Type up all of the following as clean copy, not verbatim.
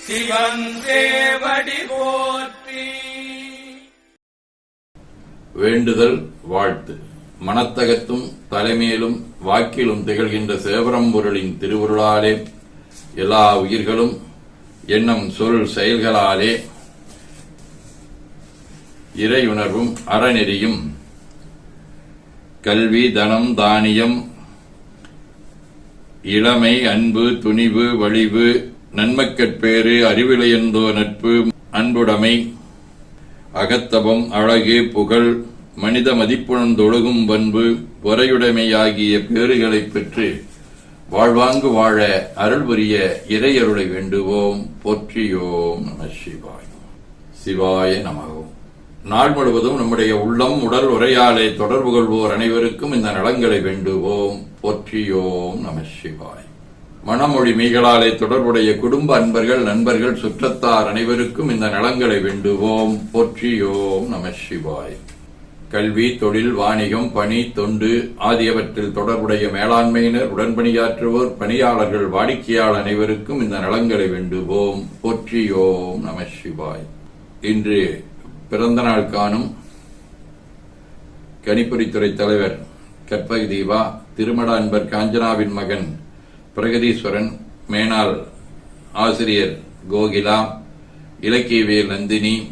சிவன் சேவடி போற்றி. வேண்டுதல் வாழ்த்து. மனத்தகத்தும் தலைமையிலும் வாக்கிலும் திகழ்கின்ற சேவரம்பொருளின் திருவுருளாலே எல்லா உயிர்களும் எண்ணம் சொல் செயல்களாலே இறையுணர்வும் அறநெறியும் கல்வி தனம் தானியம் இளமை அன்பு துணிவு வலிவு நன்மக்கட்பேறு அறிவிலையந்தோ நட்பு அன்புடைமை அகத்தவம் அழகு புகழ் மனித மதிப்புணர்ந்தொழுகும் பண்பு பொறையுடைமையாகிய பேறுகளைப் பெற்று வாழ்வாங்கு வாழ அருள் புரிய இறையருளை வேண்டுவோம். போற்றியோம் நம சிவாய. சிவாய நமவோம். நாள் முழுவதும் நம்முடைய உள்ளம் உடல் உரையாலே தொடர்பு கொள்வோர் அனைவருக்கும் இந்த நலங்களை வேண்டுவோம். போற்றியோம் நம சிவாய. மனமொழி மெய்களாலே தொடர்புடைய குடும்ப அன்பர்கள் நண்பர்கள் சுற்றத்தார் அனைவருக்கும் இந்த நலங்களை வேண்டுவோம். போற்றியோம் நம சிவாய. கல்வி தொழில் வாணிகம் பணி தொண்டு ஆகியவற்றில் தொடர்புடைய மேலாண்மையினர் உடன்பணியாற்றுவோர் பணியாளர்கள் வாடிக்கையாளர் அனைவருக்கும் இந்த நலங்களை வேண்டுவோம். போற்றியோம் நம சிவாய். இன்று பிறந்த நாள் காணும் கணிப்பொறித்துறை தலைவர் கற்பக தீபா, திருமட அன்பர் காஞ்சனாவின் மகன் பிரகதீஸ்வரன், மேனாள் ஆசிரியர் கோகிலா, இலக்கியவியல் நந்தினி,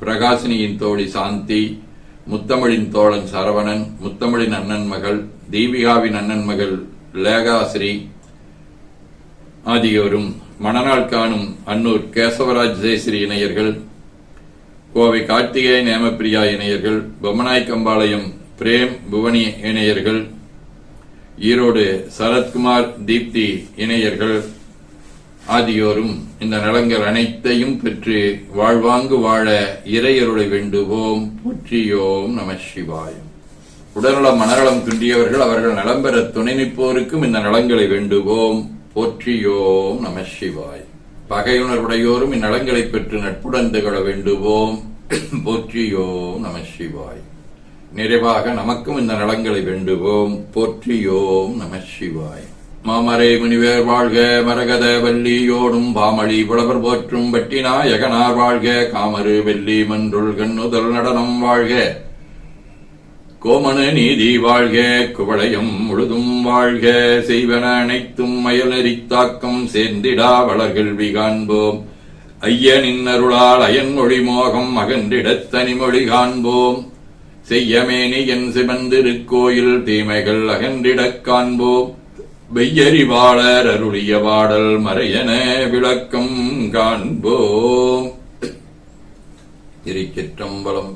பிரகாசினியின் தோழி சாந்தி, முத்தமிழின் தோழன் சரவணன், முத்தமிழின் அண்ணன் மகள் தீபிகாவின் அண்ணன் மகள் லேகாஸ்ரீ ஆகியோரும், மணநாள் காணும் அன்னூர் கேசவராஜ் ஜெயஸ்ரீ இணையர்கள், கோவை கார்த்திகேய நேமப்பிரியா இணையர்கள், பொம்மநாய்க்கம்பாளையம் பிரேம் புவனி இணையர்கள், ஈரோடு சரத்குமார் தீப்தி இணையர்கள் ஆகியோரும் இந்த நலங்கள் அனைத்தையும் பெற்று வாழ்வாங்கு வாழ இறையருளை வேண்டுவோம். போற்றியோம் நம சிவாயம். உடல்நலம் மனநலம் குன்றியவர்கள் அவர்கள் நலம் பெற துணை நிற்போருக்கும் இந்த நலங்களை வேண்டுவோம். போற்றியோம் நம சிவாய். பகையுணர்வுடையோரும் இந்நலங்களை பெற்று நட்புடன் திகழ வேண்டுவோம். போற்றியோம் நம சிவாய். நிறைவாக நமக்கும் இந்த நலங்களை வேண்டுவோம். போற்றியோம் நம சிவாய். மாமரை முனிவர் வாழ்க, மரகத வள்ளியோடும் பாமளி புலவர் போற்றும் பட்டிநாயகனார் வாழ்க, காமரு வெள்ளி மன்றுள் கண்ணுதல் நடனம் வாழ்க, கோமண நீதி வாழ்க, குவளையம் முழுதும் வாழ்க, செய்வன அனைத்தும் மயல் நெறித்தாக்கம் சேர்ந்திடா வளர்கல்வி காண்போம், ஐயனின் அருளால் அயன் மொழி மோகம் அகன்றிடத் தனிமொழி காண்போம், செய்யமேனி என் சிவந்திருக்கோயில் தீமைகள் அகன்றிடக் காண்போம், வெய்யறிவாளர் அருளிய வாடல் மறையன விளக்கம் காண்போம். திருச்சிற்றம்பலம்.